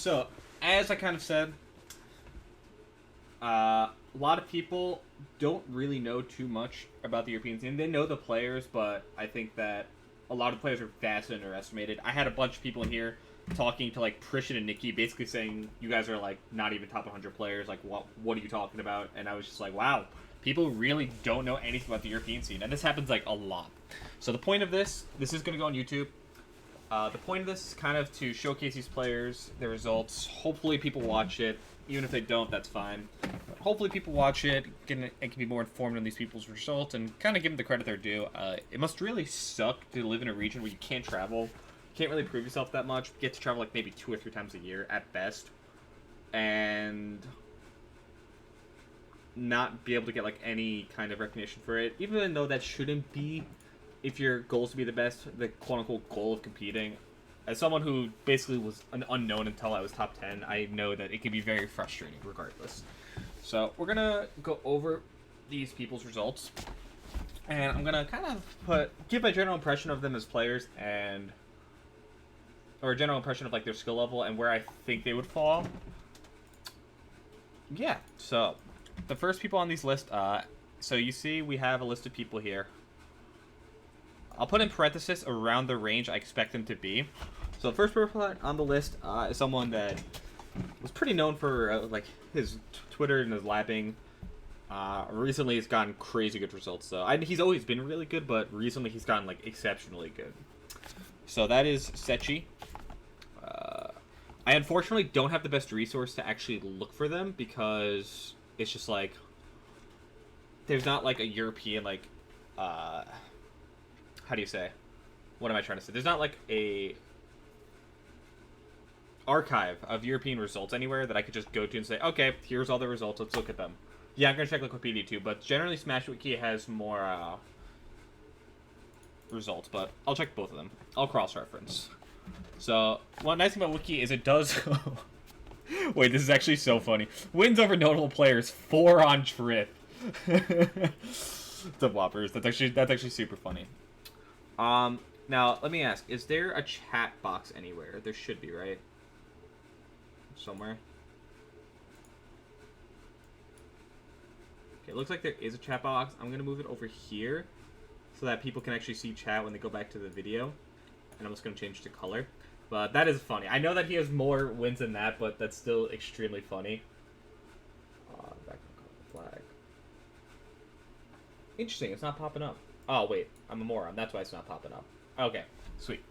So, as I kind of said, a lot of people don't really know too much about the European scene. They know the players, but I think that a lot of players are vastly underestimated. I had a bunch of people in here talking to like Prashant and Nikki, basically saying you guys are like not even top 100 players. Like, what are you talking about? And I was just like, wow, people really don't know anything about the European scene, and this happens like a lot. So the point of this is going to go on YouTube. The point of this is kind of to showcase these players, their results. Hopefully people watch it. Even if they don't, that's fine. Hopefully people watch it and can be more informed on these people's results and kind of give them the credit they're due. It must really suck to live in a region where you can't travel, can't really prove yourself that much, get to travel like maybe 2 or 3 times a year at best, and not be able to get like any kind of recognition for it, even though that shouldn't be, if your goal is to be the best, the quote-unquote goal of competing. As someone who basically was an unknown until I was top 10, I know that it can be very frustrating regardless. So we're going to go over these people's results, and I'm going to kind of give a general impression of them as players, or a general impression of like their skill level and where I think they would fall. Yeah, so the first people on these list, so you see we have a list of people here. I'll put in parenthesis around the range I expect them to be. So the first person on the list is someone that was pretty known for like his Twitter and his lapping. Recently, he's gotten crazy good results. So he's always been really good, but recently he's gotten like exceptionally good. So that is Secchi. I unfortunately don't have the best resource to actually look for them because it's just like there's not like a European like how do you say? What am I trying to say? There's not like a archive of European results anywhere that I could just go to and say, okay, here's all the results, let's look at them. Yeah, I'm going to check Wikipedia too, but generally Smash Wiki has more results, but I'll check both of them. I'll cross-reference. So, one nice thing about Wiki is it does... Wait, this is actually so funny. Wins over notable players, 4 on trip. The whoppers. That's actually super funny. Now, let me ask, is there a chat box anywhere? There should be, right? Somewhere. Okay, it looks like there is a chat box. I'm going to move it over here so that people can actually see chat when they go back to the video. And I'm just going to change the color. But that is funny. I know that he has more wins than that, but that's still extremely funny. Back on the flag. Interesting, it's not popping up. Oh, wait, I'm a moron. That's why it's not popping up. Okay, sweet.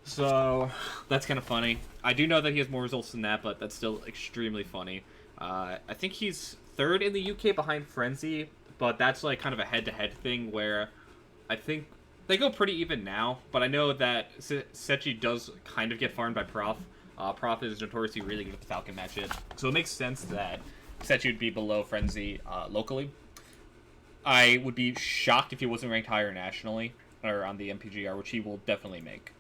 So, that's kind of funny. I do know that he has more results than that, but that's still extremely funny. I think he's 3rd in the UK behind Frenzy, but that's like kind of a head-to-head thing where I think they go pretty even now, but I know that Secchi does kind of get farmed by Prof. Prof is notoriously really good at the Falcon matches, so it makes sense that Secchi would be below Frenzy locally. I would be shocked if he wasn't ranked higher nationally, or on the MPGR, which he will definitely make.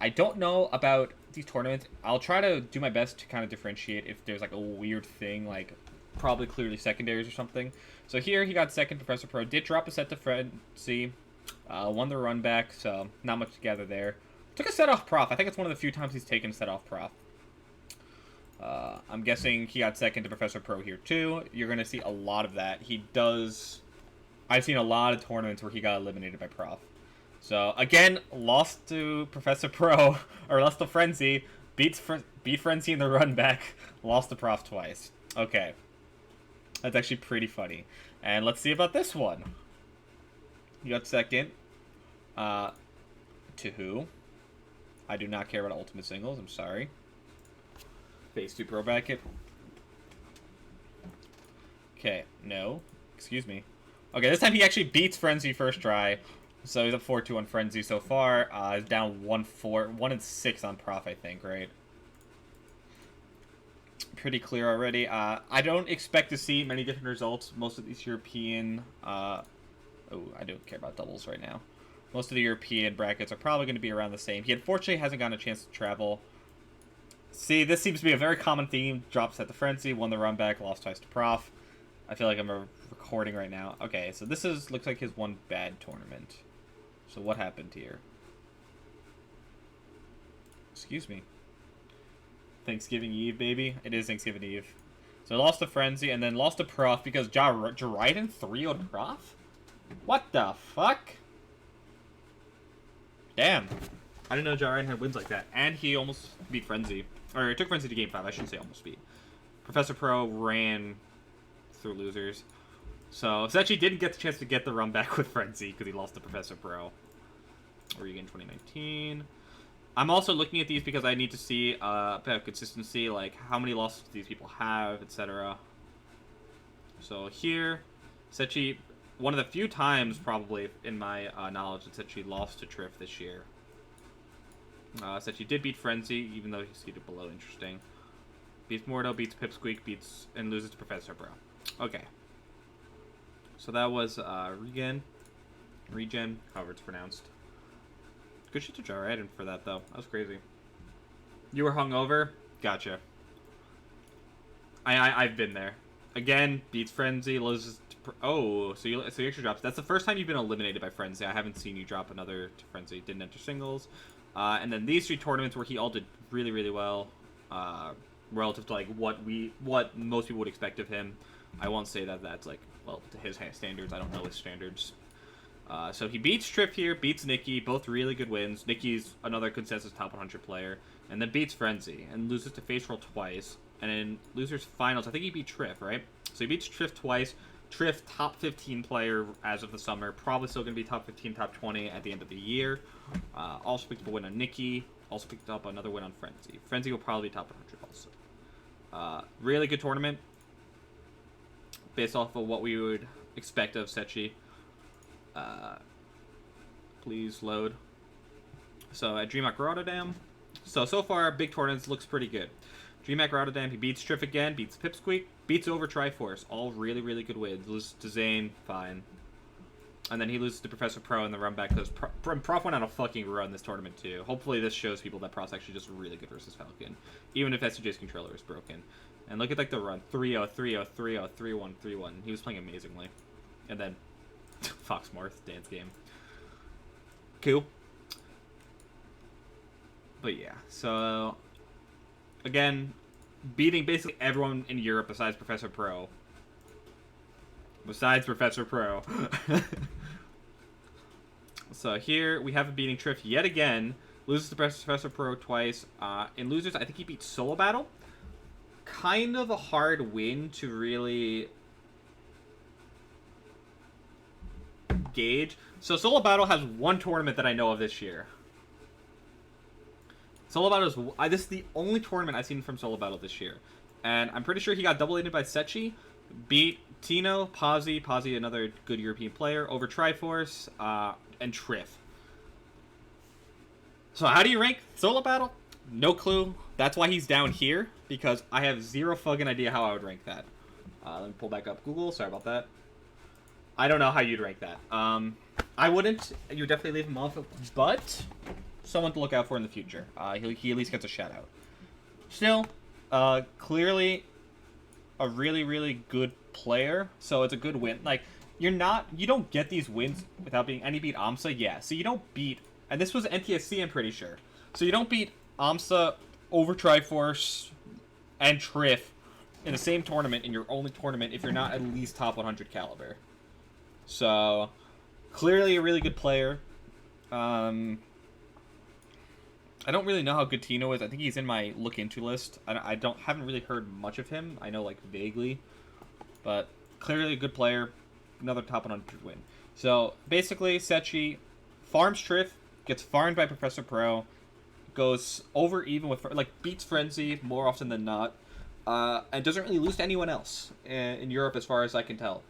I don't know about these tournaments. I'll try to do my best to kind of differentiate if there's like a weird thing, like probably clearly secondaries or something. So here he got 2nd, Professor Pro. Did drop a set to Frenzy. Won the run back, so not much to gather there. Took a set off Prof. I think it's one of the few times he's taken a set off Prof. I'm guessing he got 2nd to Professor Pro here too. You're going to see a lot of that. He does... I've seen a lot of tournaments where he got eliminated by Prof. So, again, lost to Professor Pro, or lost to Frenzy, beat Frenzy in the run back, lost to Prof twice. Okay. That's actually pretty funny. And let's see about this one. You got 2nd. To who? I do not care about Ultimate Singles, I'm sorry. Phase 2 Pro Bracket. Okay, no. Excuse me. Okay, this time he actually beats Frenzy first try. So he's up 4-2 on Frenzy so far. He's down 1-4, 1-6 on Prof, I think, right? Pretty clear already. I don't expect to see many different results. Most of these European... oh, I don't care about doubles right now. Most of the European brackets are probably going to be around the same. He unfortunately hasn't gotten a chance to travel. See, this seems to be a very common theme. Drops at the Frenzy, won the run back, lost twice to Prof. I feel like I'm recording right now. Okay, so this looks like his one bad tournament. So what happened here? Excuse me. Thanksgiving Eve, baby. It is Thanksgiving Eve. So lost to Frenzy, and then lost to Prof because Jaridon 3-0'd Prof? What the fuck? Damn. I didn't know Jaridon had wins like that. And he almost beat Frenzy. Or took Frenzy to Game 5. I shouldn't say almost beat. Professor Pro ran through losers. So Secchi didn't get the chance to get the run back with Frenzy because he lost to Professor Pro. Regain 2019. I'm also looking at these because I need to see a bit of consistency, like how many losses these people have, etc. So here, Secchi, one of the few times probably in my knowledge that Secchi lost to Triff this year. Secchi did beat Frenzy, even though he's seated below. Interesting. Beats Mordo, beats Pipsqueak, and loses to Professor Pro. Okay. So that was Regen, however it's pronounced. Good shit to Jaridon for that, though. That was crazy. You were hungover? Gotcha. I've been there. Again, beats Frenzy, loses to... Oh, so you extra drops. That's the first time you've been eliminated by Frenzy. I haven't seen you drop another to Frenzy. Didn't enter singles. And then these 3 tournaments where he all did really, really well. Relative to, like, what most people would expect of him. I won't say that that's, like, well, to his standards. I don't know his standards. So he beats Triff here, beats Nikki, both really good wins. Nikki's another consensus top 100 player. And then beats Frenzy, and loses to Face Roll twice. And in Losers Finals, I think he beat Triff, right? So he beats Triff twice. Triff, top 15 player as of the summer. Probably still going to be top 15, top 20 at the end of the year. Also picked up a win on Nikki. Also picked up another win on Frenzy. Frenzy will probably be top 100 also. Really good tournament. Based off of what we would expect of Secchi. Please load. So at Dreamhack Rotterdam. So far, big tournaments looks pretty good. Dreamhack Rotterdam, he beats Triff again, beats Pipsqueak, beats over Triforce. All really, really good wins. Loses to Zane, fine. And then he loses to Professor Pro in the run back because Prof went on a fucking run this tournament too. Hopefully this shows people that Prof's actually just really good versus Falcon. Even if SCJ's controller is broken. And look at like the run. 3-0, 3-0, 3-0, 3-1, 3-1. He was playing amazingly. And then Foxmarth dance game. Cool. But yeah, so again, beating basically everyone in Europe besides Professor Pro. So here we have him beating Triff yet again. Loses to Professor Pro twice. In losers, I think he beat Solo Battle. Kind of a hard win to really gauge. So Solo Battle has one tournament that I know of this year. Solo Battle is... this is the only tournament I've seen from Solo Battle this year. And I'm pretty sure he got double-aided by Secchi. Beat Tino, Pazzi, another good European player, over Triforce, and Triff. So how do you rank Solo Battle? No clue. That's why he's down here, because I have zero fucking idea how I would rank that. Let me pull back up Google. Sorry about that. I don't know how you'd rank that. I wouldn't. You would definitely leave him off, but someone to look out for in the future. He at least gets a shout out. Still, clearly a really, really good player, so it's a good win. Like, you don't get these wins without being, and he beat Amsa, yeah. So you don't beat, and this was NTSC, I'm pretty sure. So you don't beat Amsa over Triforce and Triff in the same tournament, in your only tournament, if you're not at least top 100 caliber. So, clearly a really good player. I don't really know how good Tino is. I think he's in my look into list. I haven't really heard much of him. I know, like, vaguely. But clearly a good player. Another top 100 win. So, basically, Secchi farms Triff, gets farmed by Professor Pro, goes over even with, like, beats Frenzy more often than not, and doesn't really lose to anyone else in Europe as far as I can tell.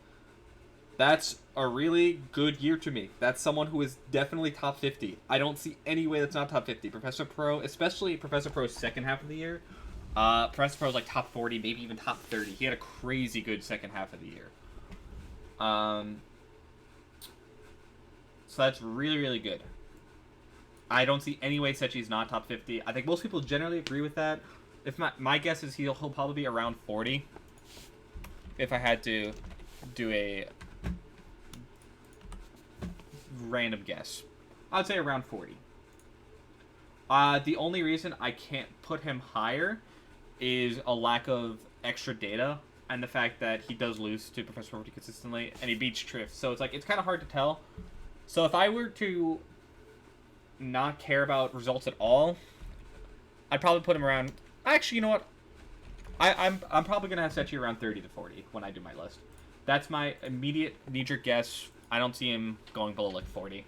That's a really good year to me. That's someone who is definitely top 50. I don't see any way that's not top 50. Professor Pro, especially Professor Pro's second half of the year. Professor Pro's like top 40, maybe even top 30. He had a crazy good second half of the year. So that's really, really good. I don't see any way Secchi's not top 50. I think most people generally agree with that. If my guess is he'll probably be around 40. If I had to do a random guess, I'd say around 40. The only reason I can't put him higher is a lack of extra data and the fact that he does lose to Professor Pro pretty consistently, and he beats Triff. So it's like it's kind of hard to tell. So if I were to not care about results at all, I'd probably put him around. Actually, you know what? I'm probably gonna have Secchi around 30 to 40 when I do my list. That's my immediate knee-jerk guess. I don't see him going below like 40.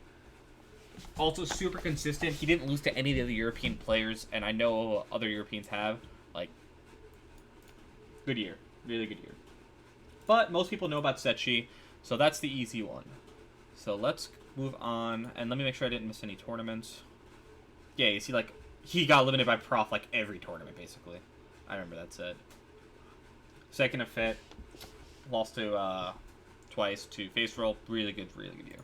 Also, super consistent. He didn't lose to any of the other European players, and I know other Europeans have. Like, good year, really good year. But most people know about Secchi, so that's the easy one. So let's move on, and let me make sure I didn't miss any tournaments. Yeah, you see, like, he got eliminated by Prof like every tournament, basically. I remember that's it. Second of Fit, lost to twice to Face Roll. Really good year.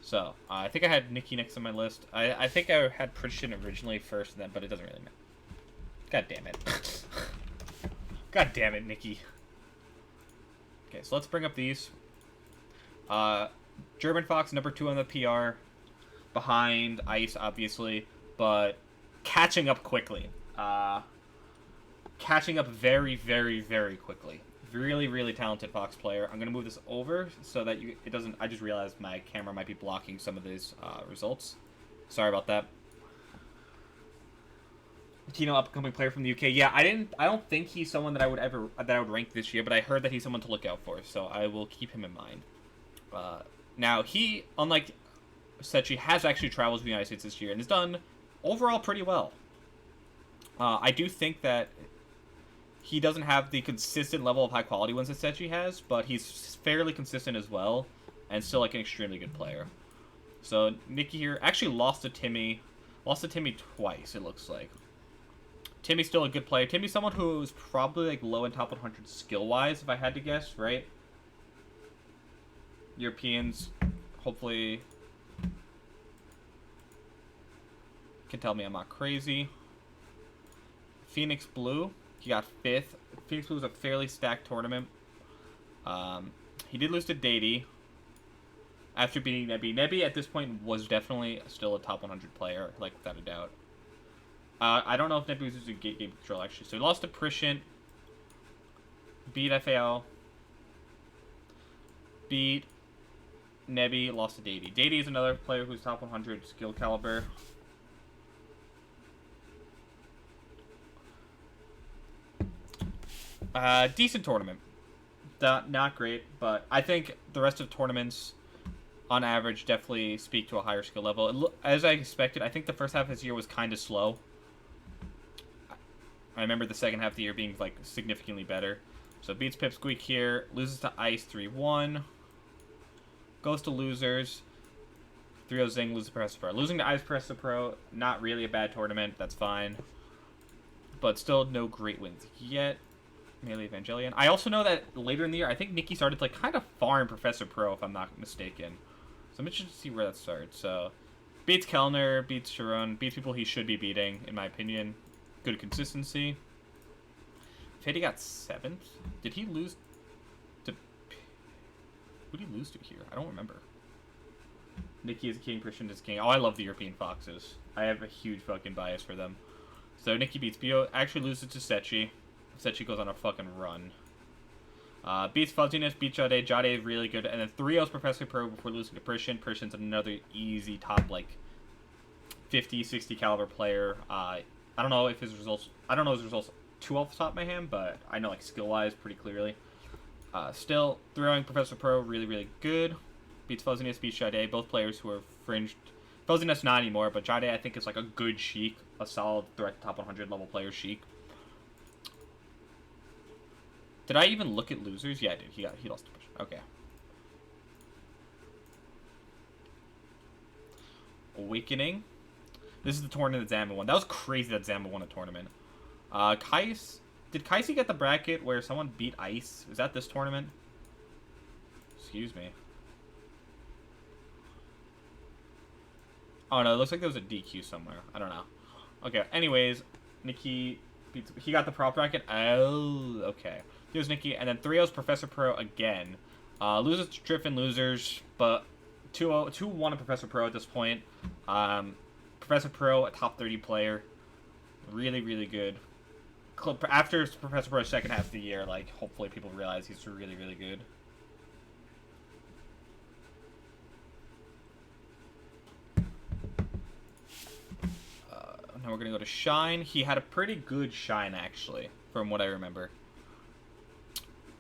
So I think I had Nikki next on my list. I think I had Prashant originally first, then, but it doesn't really matter. God damn it. God damn it, Nikki. Okay, so let's bring up these. German Fox, number 2 on the PR, behind Ice, obviously, but catching up quickly. Catching up very, very, very quickly. Really, really talented Fox player. I'm gonna move this over so that it doesn't. I just realized my camera might be blocking some of these results. Sorry about that. Tino, upcoming player from the UK. Yeah, I don't think he's someone that I would rank this year, but I heard that he's someone to look out for, so I will keep him in mind. Now he, unlike Secchi, has actually traveled to the United States this year and has done overall pretty well. I do think that he doesn't have the consistent level of high quality ones that Secchi has, but he's fairly consistent as well, and still like an extremely good player. So Nikki here actually lost to Timmy twice. It looks like Timmy's still a good player. Timmy's someone who's probably like low in top 100 skill wise, if I had to guess, right? Europeans, hopefully, can tell me I'm not crazy. Phoenix Blue. He got 5th. Phoenix Blue was a fairly stacked tournament. He did lose to Dady after beating Nebby. Nebby at this point was definitely still a top 100 player, like without a doubt. I don't know if Nebby was using game control actually. So he lost to Prashant, beat FAL, beat Nebby, lost to Dady. Dady is another player who's top 100 skill caliber. Decent tournament. Not great, but I think the rest of tournaments, on average, definitely speak to a higher skill level. As I expected, I think the first half of this year was kind of slow. I remember the second half of the year being like significantly better. So beats Pipsqueak here, loses to Ice 3-1, goes to losers, 3-0 Zing, loses to Professor Pro. Losing to Ice Professor Pro, not really a bad tournament, that's fine. But still no great wins yet. Melee Evangelion. I also know that later in the year, I think Nikki started to like kind of farm Professor Pro, if I'm not mistaken. So I'm interested to see where that starts. So beats Kellner, beats Sharon, beats people he should be beating, in my opinion. Good consistency. Fady got 7th. Did he lose to... Who did he lose to here? I don't remember. Nikki is king, Prashant is king. Oh, I love the European Foxes. I have a huge fucking bias for them. So Nikki beats Bio. Actually loses to Secchi. Secchi goes on a fucking run. Beats Fuzziness, beats Jade. Jade is really good. And then 3-0's Professor Pro before losing to Prashant. Prashant's another easy top, like, 50, 60 caliber player. I don't know his results too off the top of my hand, but I know, like, skill-wise pretty clearly. Still, throwing Professor Pro, really, really good. Beats Fuzziness, beats Jade. Both players who are fringed. Fuzziness not anymore, but Jade I think is, like, a good Sheik. A solid direct top 100 level player Sheik. Did I even look at losers? Yeah, I did. He lost to Prashant. Okay. Awakening. This is the tournament that Zamba won. That was crazy that Zamba won a tournament. Did Kaisi get the bracket where someone beat Ice? Is that this tournament? Excuse me. Oh no, it looks like there was a DQ somewhere. I don't know. Okay, anyways, Nikki beats... He got the prop bracket? Oh, okay. Here's Nikki, and then 3-0's Professor Pro again. Loses to Triff losers, but 2-1 on Professor Pro at this point. Professor Pro, a top 30 player. Really, really good. after Professor Bro's second half of the year, like, hopefully people realize he's really, really good. Now we're going to go to Shine. He had a pretty good Shine, actually, from what I remember.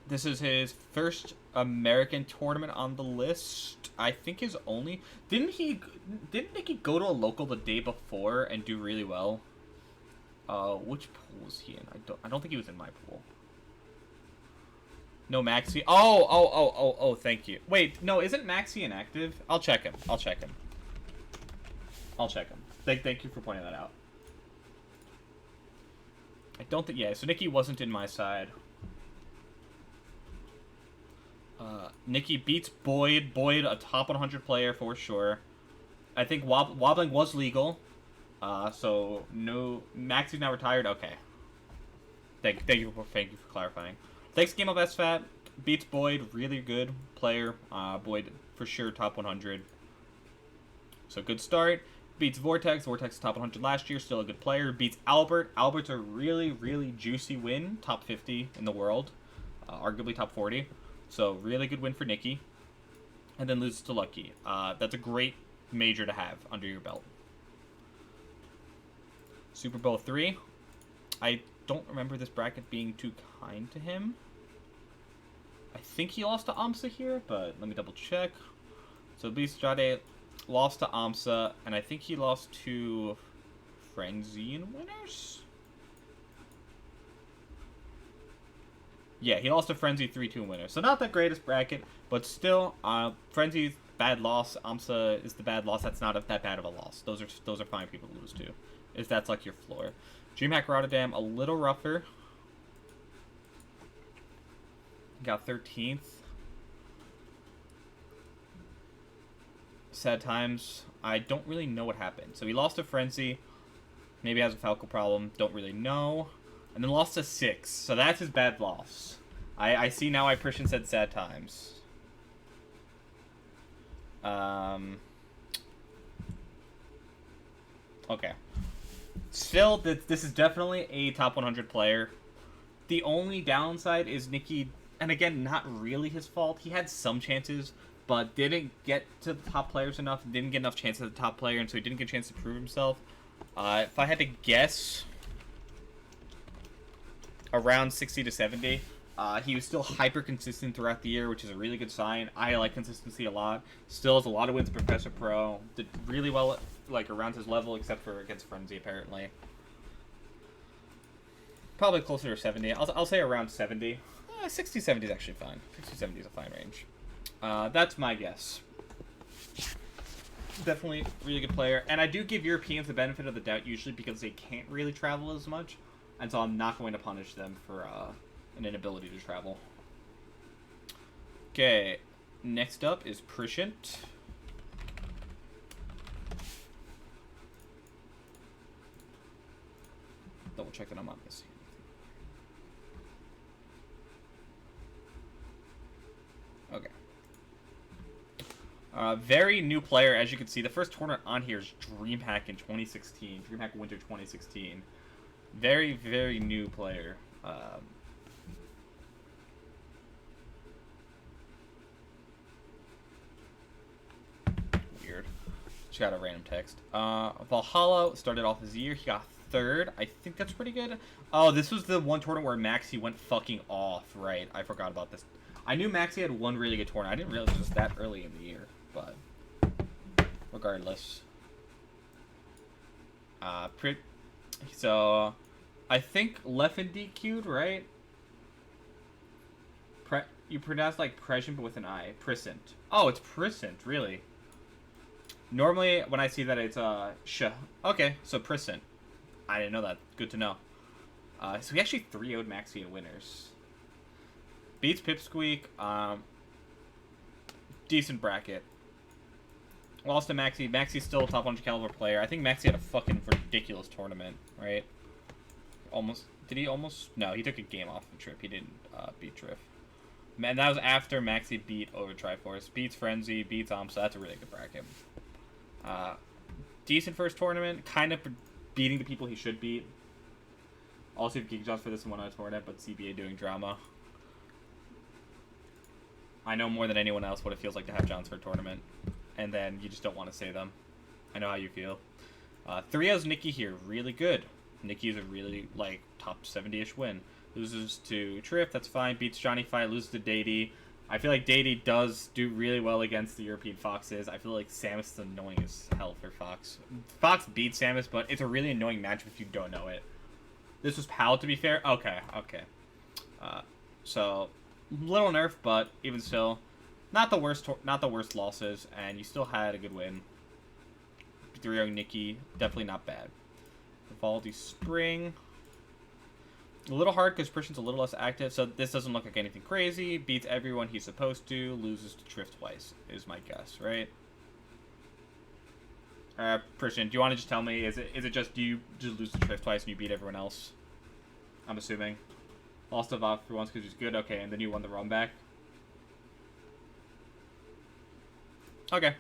This is his first American tournament on the list. I think his only... Didn't Nicky go to a local the day before and do really well? Which pool was he in? I don't think he was in my pool. No, Maxi. Oh, thank you. Wait, no, isn't Maxi inactive? I'll check him. Thank you for pointing that out. I don't think... Yeah, so Nicky wasn't in my side. Nicky beats Boyd. Boyd, a top 100 player for sure. I think wobbling was legal. So no... Maxi's now retired? Okay. Thank you for clarifying. Thanks, Game of SFAT. Beats Boyd. Really good player. Boyd, for sure, top 100. So good start. Beats Vortex. Vortex top 100 last year. Still a good player. Beats Albert. Albert's a really, really juicy win. Top 50 in the world. Arguably top 40. So really good win for Nicky. And then loses to Lucky. That's a great major to have under your belt. Super Bowl 3. I don't remember this bracket being too kind to him. I think he lost to AMSA here, but let me double check. So Bistrade lost to AMSA, and I think he lost to Frenzy in winners? Yeah, he lost to Frenzy 3-2 in winners. So not the greatest bracket, but still, Frenzy's bad loss. AMSA is the bad loss. That's not that bad of a loss. Those are fine people to lose to, if that's like your floor. Dreamhack Rotterdam, a little rougher. Got 13th. Sad times. I don't really know what happened. So he lost to Frenzy. Maybe has a Falco problem. Don't really know. And then lost to 6. So that's his bad loss. I see now why Prashant said sad times. Okay. Still, this is definitely a top 100 player. The only downside is Nicky, and again, not really his fault. He had some chances, but didn't get to the top players enough. Didn't get enough chances at the top player, and so he didn't get a chance to prove himself. If I had to guess, around 60 to 70. He was still hyper consistent throughout the year, which is a really good sign. I like consistency a lot. Still has a lot of wins at Professor Pro. Did really well like around his level, except for against Frenzy apparently. Probably closer to 70. I'll say around 70. 60, 70 is actually fine. 60, 70 is a fine range. That's my guess. Definitely a really good player. And I do give Europeans the benefit of the doubt usually because they can't really travel as much. And so I'm not going to punish them for an inability to travel. Okay, next up is Prashant. Double check that I'm not missing anything. Okay. Very new player, as you can see. The first tournament on here is Dreamhack in 2016. Dreamhack Winter 2016. Very, very new player. Weird. Just got a random text. Valhalla started off his year. He got 3rd. I think that's pretty good. Oh, this was the one tournament where Maxi went fucking off. Right. I forgot about this. I knew Maxi had one really good tournament. I didn't realize it was that early in the year. But regardless. So, I think Leffen DQ'd, right? You pronounce like Prashant, but with an I. Prashant. Oh, it's Prashant, really. Normally, when I see that, it's Sh. Okay, so Prashant. I didn't know that. Good to know. So he actually 3-0'd Maxi in winners. Beats Pipsqueak. Decent bracket. Lost to Maxi. Maxi's still a top 100 caliber player. I think Maxi had a fucking ridiculous tournament, right? Almost. Did he almost? No, he took a game off the trip. He didn't beat Triff. Man, that was after Maxi beat over Triforce. Beats Frenzy, beats so that's a really good bracket. Decent first tournament. Kind of beating the people he should beat. Also, if Geek Jobs for this one on a tournament, but CBA doing drama. I know more than anyone else what it feels like to have Johns for a tournament, and then you just don't want to say them. I know how you feel. 3-0's Nikki here, really good. Nikki is a really, like, top 70-ish win. Loses to Triff, that's fine. Beats Johnny Fight, loses to Datey. I feel like Datey does do really well against the European Foxes. I feel like Samus is annoying as hell for Fox. Fox beats Samus, but it's a really annoying matchup if you don't know it. This was PAL, to be fair. Okay. So, little nerf, but even still, not the worst losses, and you still had a good win. 3-0 Nikki, definitely not bad. Vivaldi Spring. A little hard because Prashant's a little less active, so this doesn't look like anything crazy. Beats everyone he's supposed to. Loses to Triff twice, is my guess, right? Prashant, do you want to just tell me, is it just, do you just lose to Triff twice and you beat everyone else? I'm assuming. Lost to Vox for once because he's good, okay, and then you won the run back? Okay.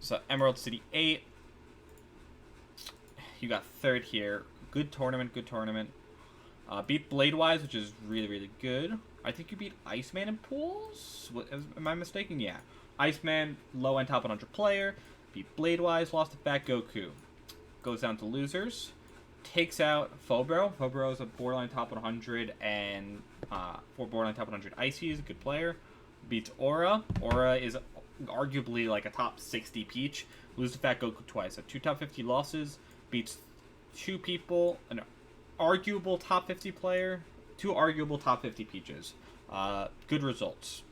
So, Emerald City 8. You got third here. Good tournament. Beat Bladewise, which is really, really good. I think you beat Iceman in pools? Am I mistaken? Yeah. Iceman, low-end top 100 player. Beat Bladewise, lost to Fat Goku. Goes down to losers. Takes out Fobro. Fobro is a borderline top 100 and for borderline top 100 Icy is a good player. Beats Aura. Aura is arguably like a top 60 Peach. Loses to Fat Goku twice. So 2 top 50 losses. Beats 2 people, an arguable top 50 player, 2 arguable top 50 Peaches. Good results.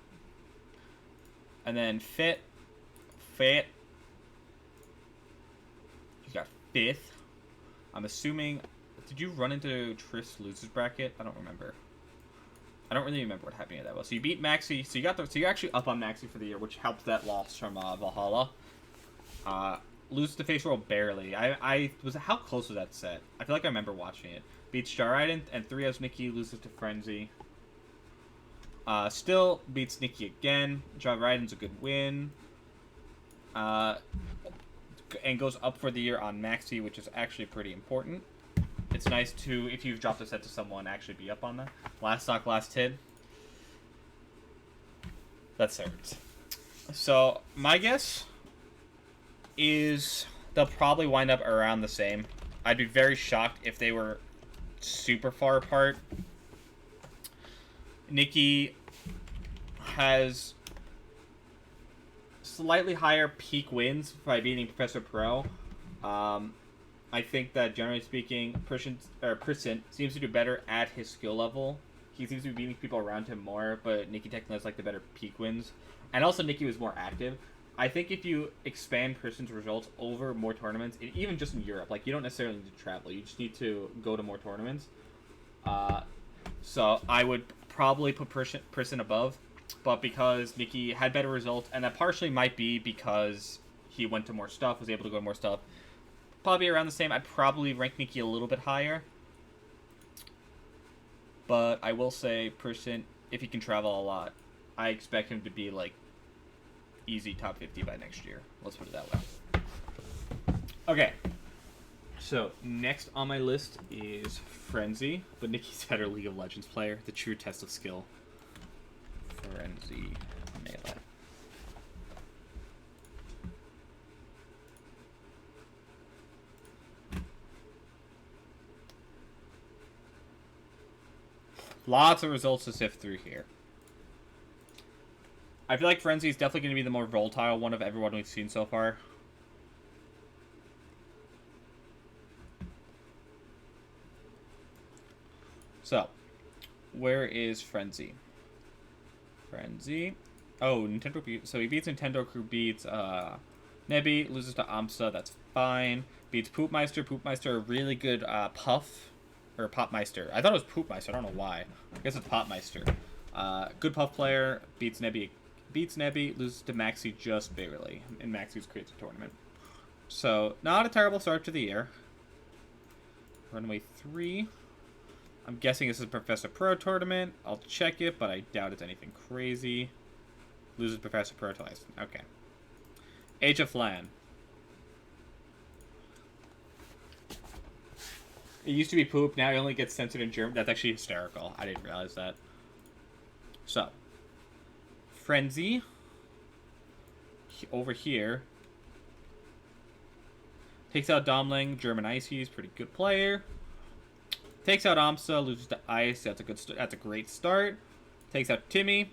And then Fit. You got 5th. I'm assuming, did you run into Triff's losers bracket? I don't remember. I don't really remember what happened that well. So you beat Maxi. So you're actually up on Maxi for the year, which helped that loss from Valhalla. Loses to Face Roll barely. How close was that set? I feel like I remember watching it. Beats Jariden and 3-0's Nikki, loses to Frenzy. Still beats Nikki again. Jariden's a good win. And goes up for the year on Maxi, which is actually pretty important. It's nice to, if you've dropped a set to someone, actually be up on that. Last stock, last hit. That's hurts. So, my guess is they'll probably wind up around the same. I'd be very shocked if they were super far apart. Nikki has slightly higher peak wins by beating Professor Pro. I think that generally speaking, Prashant seems to do better at his skill level. He seems to be beating people around him more, but Nikki technically has like the better peak wins. And also Nikki was more active. I think if you expand Prashant's results over more tournaments, even just in Europe, like you don't necessarily need to travel, you just need to go to more tournaments. So I would probably put Prashant above, but because Nikki had better results, and that partially might be because he went to more stuff, was able to go to more stuff, probably around the same. I'd probably rank Nikki a little bit higher. But I will say, Prashant, if he can travel a lot, I expect him to be like easy top 50 by next year. Let's put it that way. Okay. So, next on my list is Frenzy, but Nikki's better League of Legends player. The true test of skill. Frenzy Melee. Lots of results to sift through here. I feel like Frenzy is definitely going to be the more volatile one of everyone we've seen so far. So, where is Frenzy? Frenzy. Oh, Nintendo. So he beats Nintendo Crew, beats Nebby, loses to Amsa, that's fine. Beats Poopmeister. Poopmeister, a really good Puff. Or Popmeister. I thought it was Poopmeister, I don't know why. I guess it's Popmeister. Good Puff player, beats Nebby, loses to Maxi just barely in Maxi's Creative Tournament. So, not a terrible start to the year. Runway 3. I'm guessing this is Professor Pro Tournament. I'll check it, but I doubt it's anything crazy. Loses Professor Pro twice. Okay. Age of Flan. It used to be poop. Now it only gets censored in German. That's actually hysterical. I didn't realize that. So, Frenzy over here takes out Domling. German Icy's pretty good player. Takes out Amsa, loses to Ice. That's a great start. Takes out Timmy,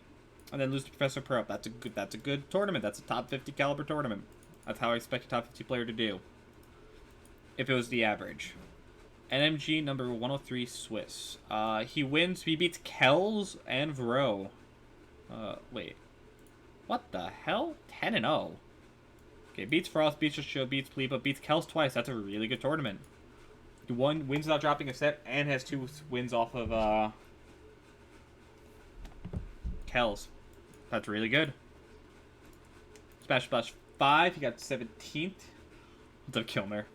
and then loses to Professor Pro. That's a good tournament. That's a top 50 caliber tournament. That's how I expect a top 50 player to do. If it was the average. NMG number 103 Swiss. He wins. He beats Kells and Vro. Wait. What the hell? 10-0. Okay, beats Frost, beats Show, beats Pleba, beats Kells twice. That's a really good tournament. He wins without dropping a set, and has 2 wins off of Kells. That's really good. Smash Splash 5. He got 17th. What's up, Kilmer?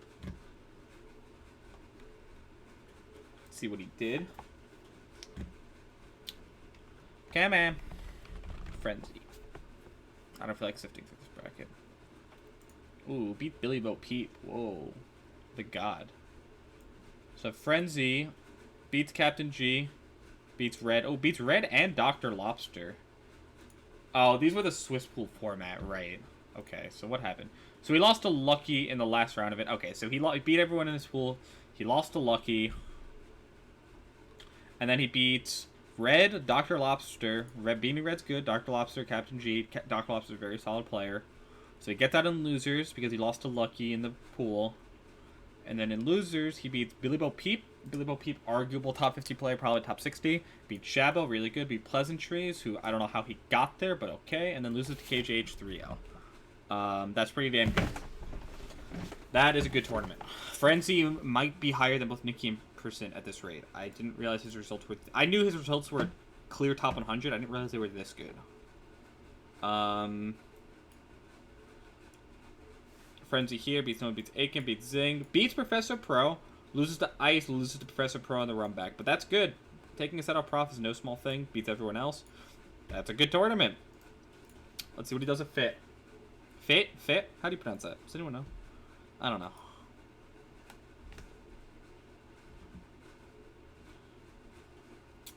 Let's see what he did. Come on. Frenzy. I don't feel like sifting through this bracket. Ooh, beat Billy Bo Peep. Whoa. The god. So Frenzy beats Captain G. Beats Red. Oh, beats Red and Dr. Lobster. Oh, these were the Swiss pool format, right. Okay, so what happened? So he lost to Lucky in the last round of it. Okay, so he beat everyone in his pool. He lost to Lucky. And then he beats Red, Dr. Lobster. Beaming Red's good. Dr. Lobster, Captain G. Dr. Lobster's a very solid player. So he gets out in losers because he lost to Lucky in the pool. And then in losers, he beats Billy Bo Peep. Billy Bo Peep, arguable top 50 player, probably top 60. Beat Shabo, really good. Beat Pleasantries, who I don't know how he got there, but okay. And then loses to KJH 3-0. That's pretty damn good. That is a good tournament. Frenzy might be higher than both Nikki and Person at this rate. I didn't realize his results were... I knew his results were clear top 100. I didn't realize they were this good. Frenzy here, beats no one, beats Aiken, beats Zing, beats Professor Pro, loses to Ice, loses to Professor Pro on the run back. But that's good. Taking a set off prof is no small thing. Beats everyone else. That's a good tournament. Let's see what he does at Fit. Fit? How do you pronounce that? Does anyone know? I don't know.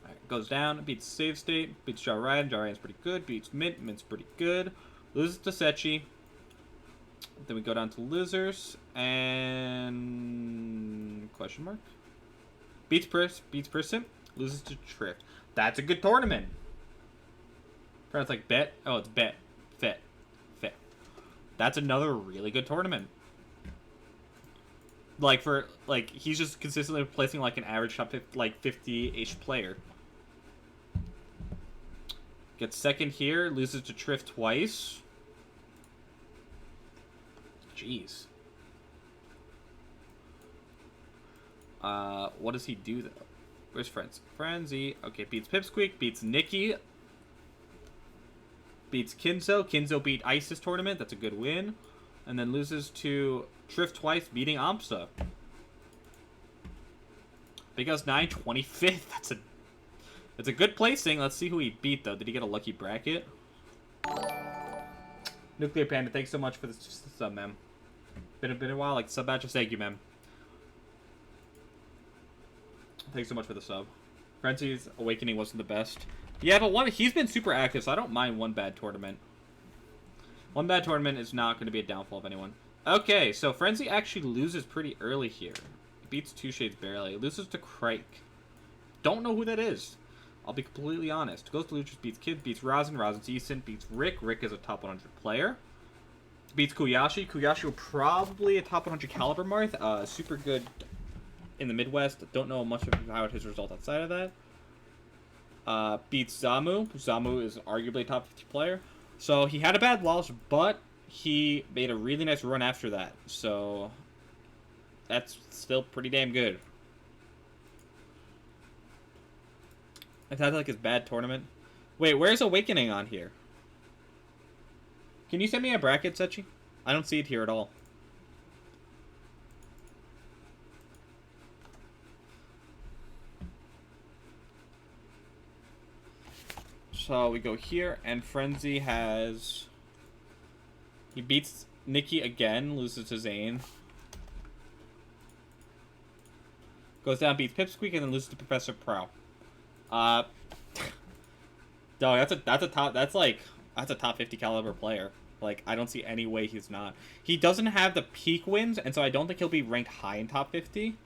Alright, goes down, beats Save State, beats Jarayan. Jarayan's pretty good, beats Mint. Mint's pretty good. Loses to Secchi. Then we go down to losers and question mark. Beats Person, loses to Trift. That's a good tournament. It's like bet. Oh, it's bet. Fit. That's another really good tournament. Like he's just consistently placing like an average top 50, like 50-ish player. Gets second here, loses to Trift twice. Jeez. What does he do though? Where's Frenzy? Okay, beats Pipsqueak, beats Nikki, beats Kinzo. Kinzo beat Ice this tournament. That's a good win. And then loses to Trift twice, beating Amsa. Big House 9, 25th. That's a good placing. Let's see who he beat though. Did he get a lucky bracket? Nuclear Panda, thanks so much for the sub, man. Been a while, like sub batch of thank you, man. Thanks so much for the sub. Frenzy's Awakening wasn't the best. Yeah, but he's been super active, so I don't mind one bad tournament. One bad tournament is not going to be a downfall of anyone. Okay, so Frenzy actually loses pretty early here. He beats Two Shades barely. Loses to Crike. Don't know who that is. I'll be completely honest. Goes to losers, beats Kid, beats Rosin. Rosin's decent. Beats Rick. Rick is a top 100 player. Beats Kuyashi. Kuyashi will probably a top 100 caliber Marth. Super good in the Midwest. Don't know much about his result outside of that. Beats Zamu. Zamu is arguably a top 50 player. So he had a bad loss, but he made a really nice run after that. So that's still pretty damn good. If that's like his bad tournament. Wait, where's Awakening on here? Can you send me a bracket, Secchi? I don't see it here at all. So we go here, and Frenzy has... He beats Nikki again, loses to Zane. Goes down, beats Pipsqueak, and then loses to Professor Pro. Dog, that's a top 50 caliber player. Like, I don't see any way he's not. He doesn't have the peak wins, and so I don't think he'll be ranked high in top 50.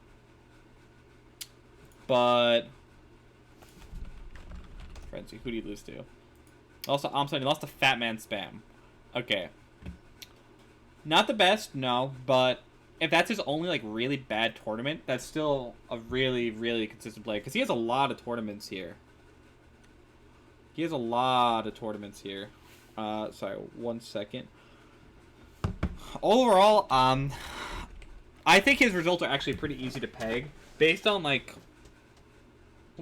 But Frenzy, who do you lose to? Also, I'm sorry, he lost to Fat Man Spam. Okay. Not the best, no, but if that's his only, like, really bad tournament, that's still a really, really consistent player. Because he has a lot of tournaments here. He has a lot of tournaments here. Sorry, 1 second. Overall, I think his results are actually pretty easy to peg. Based on, like,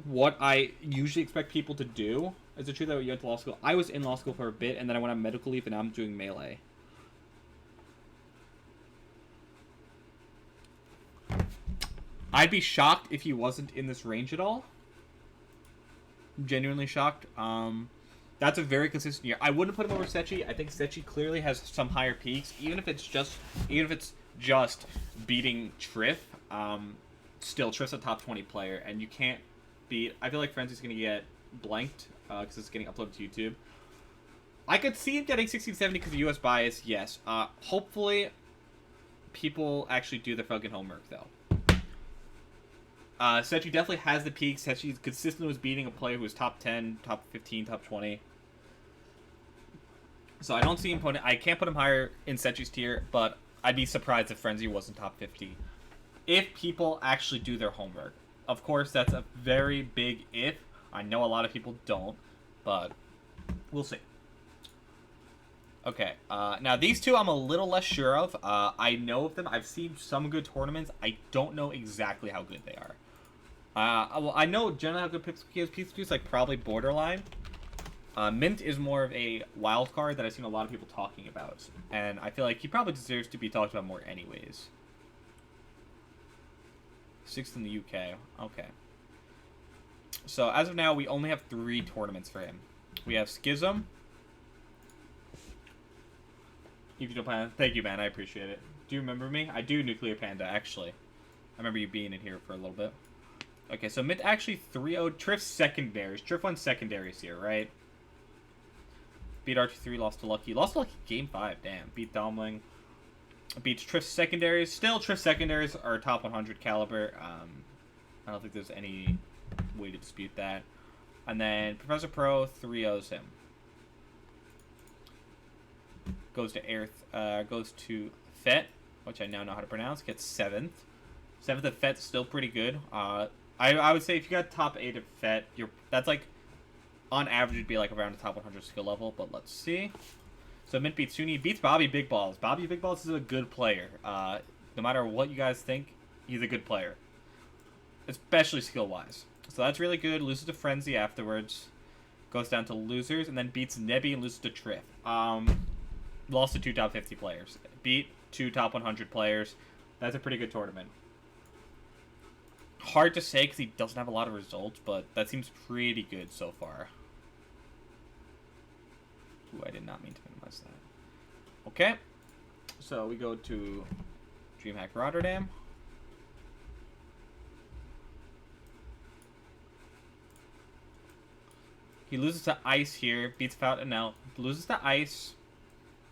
what I usually expect people to do. Is it true that you went to law school? I was in law school for a bit, and then I went on medical leave, and now I'm doing Melee. I'd be shocked if he wasn't in this range at all. Genuinely shocked. That's a very consistent year. I wouldn't put him over Secchi. I think Secchi clearly has some higher peaks, even if it's just beating Triff. Still, Triff's a top 20 player, and you can't beat. I feel like Frenzy's gonna get blanked because it's getting uploaded to YouTube. I could see him getting 1670 because of US bias. Yes. Hopefully, people actually do their fucking homework though. Secchi definitely has the peaks. Secchi consistently was beating a player who was top 10, top 15, top 20. So I don't see him putting. I can't put him higher in Secchi's tier, but I'd be surprised if Frenzy wasn't top 50. If people actually do their homework. Of course, that's a very big if. I know a lot of people don't, but we'll see. Okay, now these two I'm a little less sure of. I know of them. I've seen some good tournaments. I don't know exactly how good they are. Well, I know generally how good Pipsqueak is. Pipsqueak is like probably borderline. Mint is more of a wild card that I've seen a lot of people talking about, and I feel like he probably deserves to be talked about more anyways. 6th in the UK. Okay. So as of now, we only have 3 tournaments for him. We have Schism. If you don't plan, thank you, man. I appreciate it. Do you remember me? I do, Nuclear Panda. Actually, I remember you being in here for a little bit. Okay, so Mint actually 3-0 Triff's secondaries. Triff won secondaries here, right? Beat RT3, lost to Lucky. Lost to Lucky game 5, damn. Beat Domling. Beats Triff's secondaries. Still, Triff's secondaries are top 100 caliber. I don't think there's any way to dispute that. And then Professor Pro 3-0s him. Goes to Fet, which I now know how to pronounce. Gets 7th. 7th at Fet's still pretty good. I would say if you got top 8 at Fet, that's like, on average, it'd be like around the top 100 skill level, but let's see. So Mint beats Suni, beats Bobby Big Balls. Bobby Big Balls is a good player. No matter what you guys think, he's a good player. Especially skill-wise. So that's really good. Loses to Frenzy afterwards. Goes down to losers, and then beats Nebby and loses to Triff. Lost to 2 top 50 players. Beat 2 top 100 players. That's a pretty good tournament. Hard to say because he doesn't have a lot of results, but that seems pretty good so far. Ooh, I did not mean to minimize that. Okay. So we go to Dreamhack Rotterdam. He loses to Ice here. Beats Fountain L. Loses to Ice.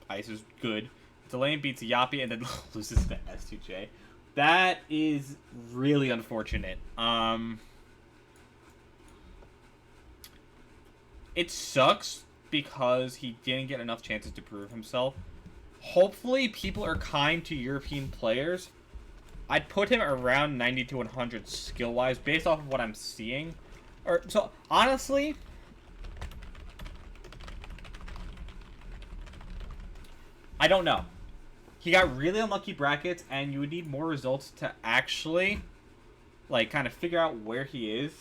Ice is good. Delane beats Yappy and then loses to S2J. That is really unfortunate. It sucks because he didn't get enough chances to prove himself. Hopefully people are kind to European players. I'd put him around 90 to 100 skill-wise based off of what I'm seeing. So, honestly, I don't know. He got really unlucky brackets, and you would need more results to actually, like, kind of figure out where he is.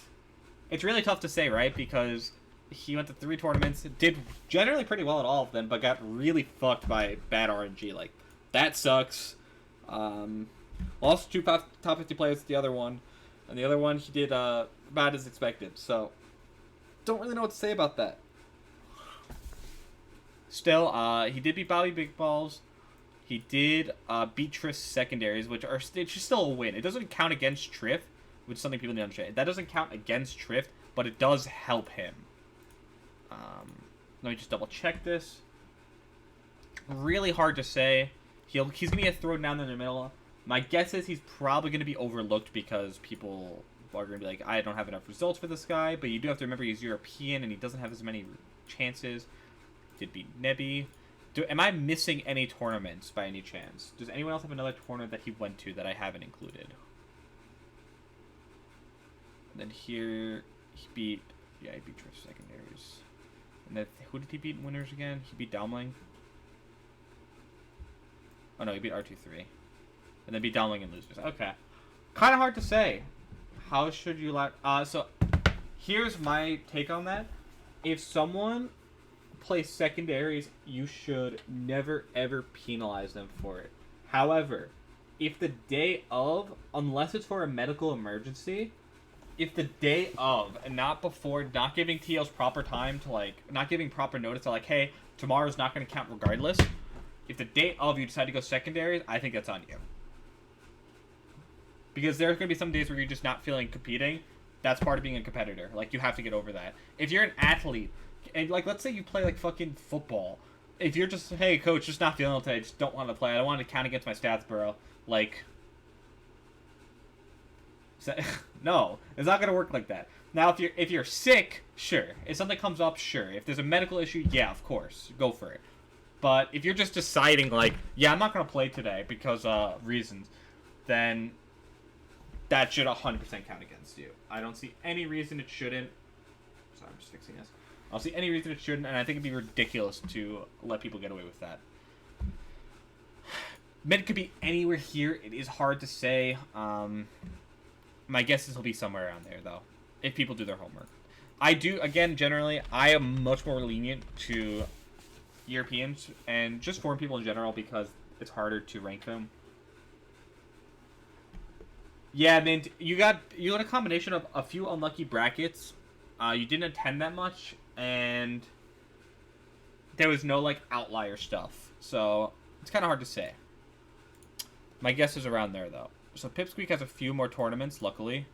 It's really tough to say, right? Because he went to 3 tournaments, did generally pretty well at all of them, but got really fucked by bad RNG. Like, that sucks. Lost 2 top 50 players at the other one, and the other one he did bad as expected. So, don't really know what to say about that. Still, he did beat Bobby Big Balls. He did beat Triff's secondaries, which is still a win. It doesn't count against Triff, which is something people need to understand. That doesn't count against Trift, but it does help him. Let me just double check this. Really hard to say. He's going to get thrown down in the middle. My guess is he's probably going to be overlooked because people are going to be like, I don't have enough results for this guy. But you do have to remember he's European and he doesn't have as many chances. Did beat Nebby. Am I missing any tournaments by any chance? Does anyone else have another tournament that he went to that I haven't included? And then here, he beat Trift secondaries. And then, who did he beat in winners again? He beat Daumling. Oh no, he beat R23. And then beat Daumling in losers. Okay. Kind of hard to say. How should you like... so, here's my take on that. If someone plays secondaries, you should never ever penalize them for it. However, if the day of, unless it's for a medical emergency, if the day of, and not before, not giving TLs proper time to, like, not giving proper notice to, like, hey, tomorrow's not going to count regardless. If the day of you decide to go secondaries, I think that's on you. Because there's going to be some days where you're just not feeling competing. That's part of being a competitor. Like, you have to get over that. If you're an athlete, and, like, let's say you play, like, fucking football. If you're just, hey, coach, just not feeling it today, just don't want to play. I don't want to count against my stats, bro. Like, no, it's not going to work like that. Now, if you're sick, sure. If something comes up, sure. If there's a medical issue, yeah, of course. Go for it. But if you're just deciding, like, yeah, I'm not going to play today because reasons, then that should 100% count against you. I don't see any reason it shouldn't. Sorry, I'm just fixing this. I don't see any reason it shouldn't, and I think it'd be ridiculous to let people get away with that. Med could be anywhere here. It is hard to say. My guess is he'll be somewhere around there, though, if people do their homework. I do, again, generally, I am much more lenient to Europeans and just foreign people in general because it's harder to rank them. Yeah, man, you got a combination of a few unlucky brackets. You didn't attend that much, and there was no, like, outlier stuff. So, it's kind of hard to say. My guess is around there, though. So, Pipsqueak has a few more tournaments, luckily.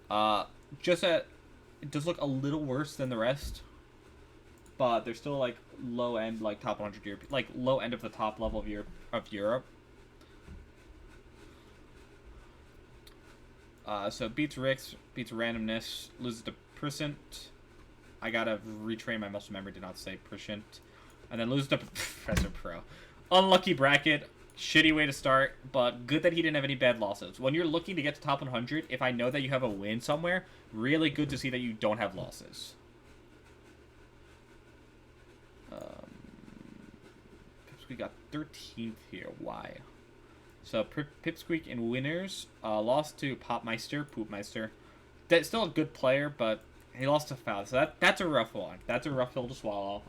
It does look a little worse than the rest. But they're still, like, low-end, like, top 100 Europe, like, low-end of the top level of Europe. So, beats Rix, beats Randomness, loses to Prashant. I gotta retrain my muscle memory to not say Prashant. And then loses to Professor Pro. Unlucky bracket. Shitty way to start, but good that he didn't have any bad losses. When you're looking to get to top 100, if I know that you have a win somewhere, really good to see that you don't have losses. Pipsqueak got 13th here. Why? So, Pipsqueak in winners lost to Poopmeister. That's still a good player, but he lost to Foul. So that's a rough one. That's a rough pill to swallow.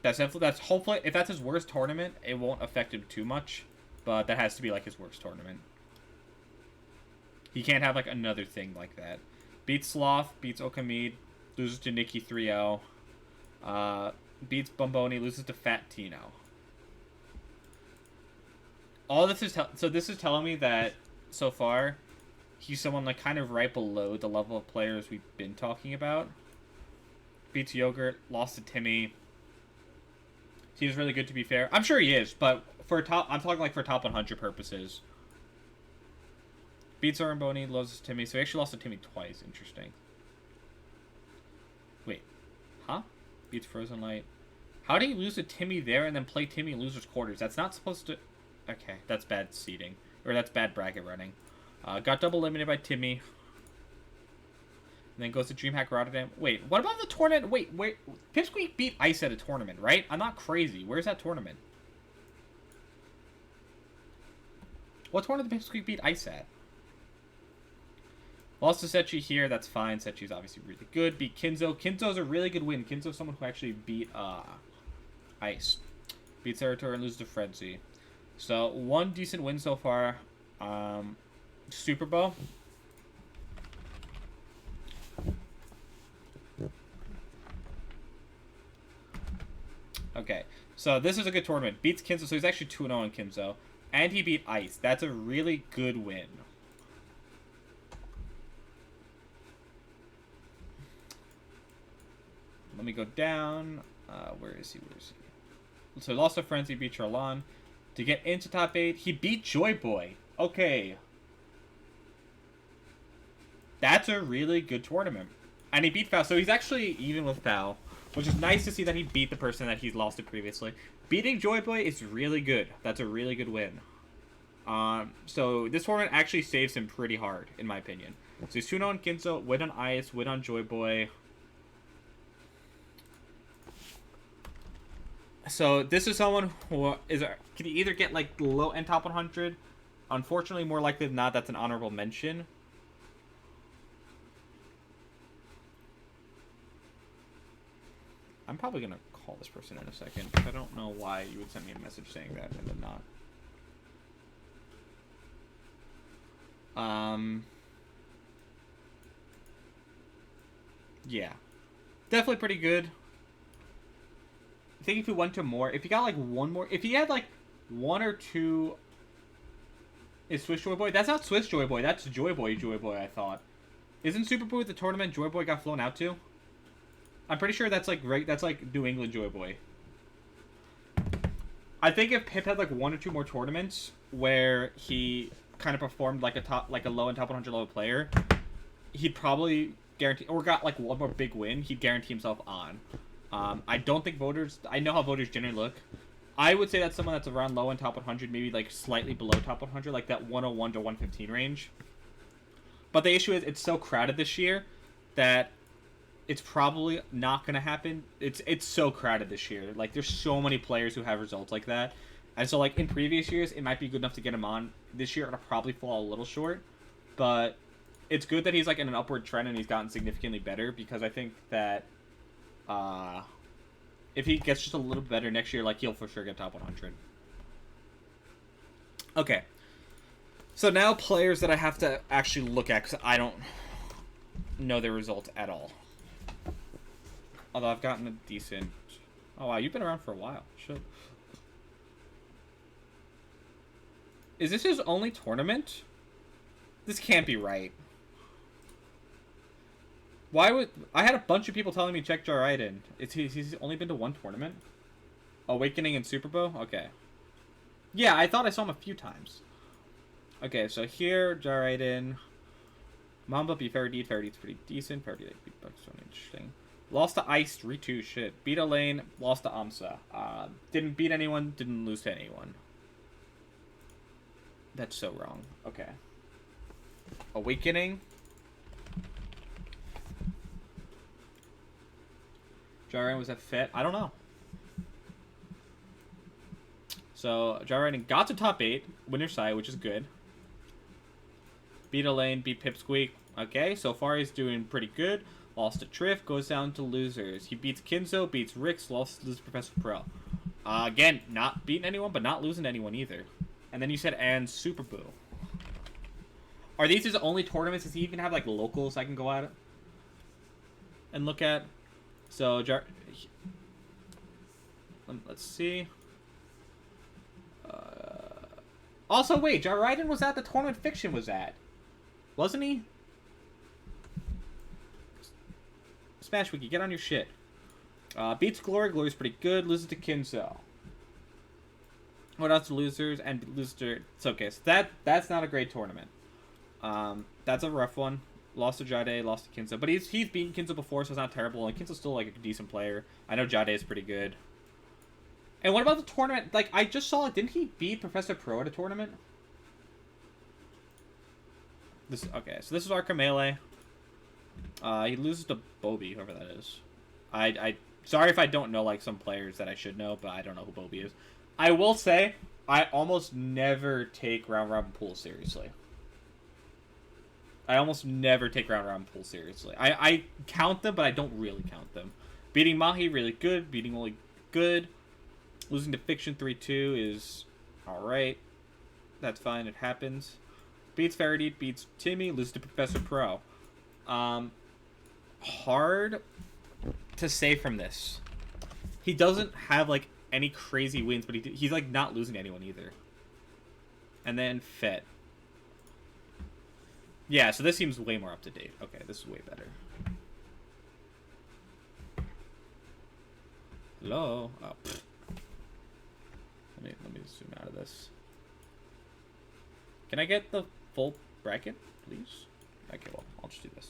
That's hopefully, if that's his worst tournament, it won't affect him too much. But that has to be, like, his worst tournament. He can't have, like, another thing like that. Beats Sloth, beats Okamid, loses to Nikki 3-0. Beats Bomboni, loses to Fat Tino. All this is this is telling me that so far he's someone, like, kind of right below the level of players we've been talking about. Beats Yogurt, lost to Timmy. He's really good, to be fair. I'm sure he is, but I'm talking, like, for top 100 purposes. Beats Aramboni, loses Timmy. So he actually lost to Timmy twice. Interesting. Wait. Huh? Beats Frozen Light. How do you lose to Timmy there and then play Timmy in losers quarters? That's not supposed to... Okay, that's bad seeding. Or that's bad bracket running. Got double eliminated by Timmy. And then goes to Dreamhack Rotterdam. Wait, what about the tournament? Wait, Pipsqueak beat Ice at a tournament, right? I'm not crazy. Where's that tournament? What tournament did Pipsqueak beat Ice at? Lost to Secchi here. That's fine. Secchi's obviously really good. Beat Kinzo. Kinzo's a really good win. Kinzo's someone who actually beat Ice. Beats Eritor and loses to Frenzy. So, one decent win so far. Super Bowl. Okay, so this is a good tournament. Beats Kinzo, so he's actually 2-0 in Kinzo. And he beat Ice. That's a really good win. Let me go down. Where is he? So he lost to Frenzy, beat Charlan. To get into top 8, he beat Joy Boy. Okay. That's a really good tournament. And he beat Foul. So he's actually even with Foul, which is nice to see that he beat the person that he's lost to previously. Beating Joy Boy is really good. That's a really good win. So this tournament actually saves him pretty hard, in my opinion. So he's 2-0 on Kinzo, win on Ice, win on Joy Boy. So this is someone who can either get like low end top 100. Unfortunately, more likely than not, that's an honorable mention. I'm probably gonna call this person in a second. I don't know why you would send me a message saying that and then not. Yeah, definitely pretty good. I think if he went to more, if he got like one more, if he had like 1 or 2 is Swiss Joy Boy. That's not Swiss Joy Boy. That's Joy Boy, I thought. Isn't Super Boy the tournament Joy Boy got flown out to? I'm pretty sure that's like that's like New England Joy Boy. I think if Pip had like 1 or 2 more tournaments where he kind of performed like a low and top 100 level player, he'd probably guarantee, or got like 1 more big win, he'd guarantee himself on. I don't think voters, I know how voters generally look. I would say that's someone that's around low and top 100, maybe like slightly below top 100, like that 101 to 115 range. But the issue is it's so crowded this year that it's probably not going to happen. It's so crowded this year. Like, there's so many players who have results like that. And so, like, in previous years, it might be good enough to get him on. This year, it'll probably fall a little short. But it's good that he's, like, in an upward trend and he's gotten significantly better, because I think that if he gets just a little better next year, like, he'll for sure get top 100. Okay. So now players that I have to actually look at, because I don't know their results at all. Although I've gotten a decent... Oh, wow, you've been around for a while. Shit. Is this his only tournament? This can't be right. Why would... I had a bunch of people telling me check Jariden. He's only been to 1 tournament? Awakening and Super Bowl? Okay. Yeah, I thought I saw him a few times. Okay, so here, Jariden. Mamba beat Faradeed. Faradeed's pretty decent. Faradeed beat Bucks, so interesting. Lost to Ice, 3-2, shit. Beat Elaine, lost to Amsa. Didn't beat anyone, didn't lose to anyone. That's so wrong. Okay. Awakening. Jaren was at Fet. I don't know. So, Jaren got to top 8, winner's side, which is good. Beat Elaine, beat Pipsqueak. Okay, so far he's doing pretty good. Lost to Triff, goes down to losers. He beats Kinzo, beats Rix, loses to Professor Pro. Again, not beating anyone, but not losing to anyone either. And then you said, and Super Boo. Are these his only tournaments? Does he even have, like, locals I can go at and look at? So, let's see. Also, wait, Jariden was at the tournament Fiction was at. Wasn't he? Smash Wiki, get on your shit. Beats Glory. Glory's pretty good. Loses to Kinzo. What else? Losers and loses to... It's okay. So that's not a great tournament. That's a rough one. Lost to Jade, lost to Kinzo. But he's beaten Kinzo before, so it's not terrible. And Kinzo's still like a decent player. I know Jade is pretty good. And what about the tournament? Like, I just saw it. Didn't he beat Professor Pro at a tournament? Okay, so this is Arca Melee. He loses to Bobby, whoever that is. Sorry if I don't know, like, some players that I should know, but I don't know who Bobby is. I will say, I almost never take round robin pools seriously. I count them, but I don't really count them. Beating Mahi, really good. Beating Oli, good. Losing to Fiction 3-2 is alright. That's fine, it happens. Beats Faraday, beats Timmy, loses to Professor Pro. Hard to say from this. He doesn't have, like, any crazy wins, but he's, like, not losing to anyone either. And then Fet. Yeah, so this seems way more up to date. Okay, this is way better. Hello? Oh, pfft. Let me zoom out of this. Can I get the full bracket, please? Okay, well, I'll just do this.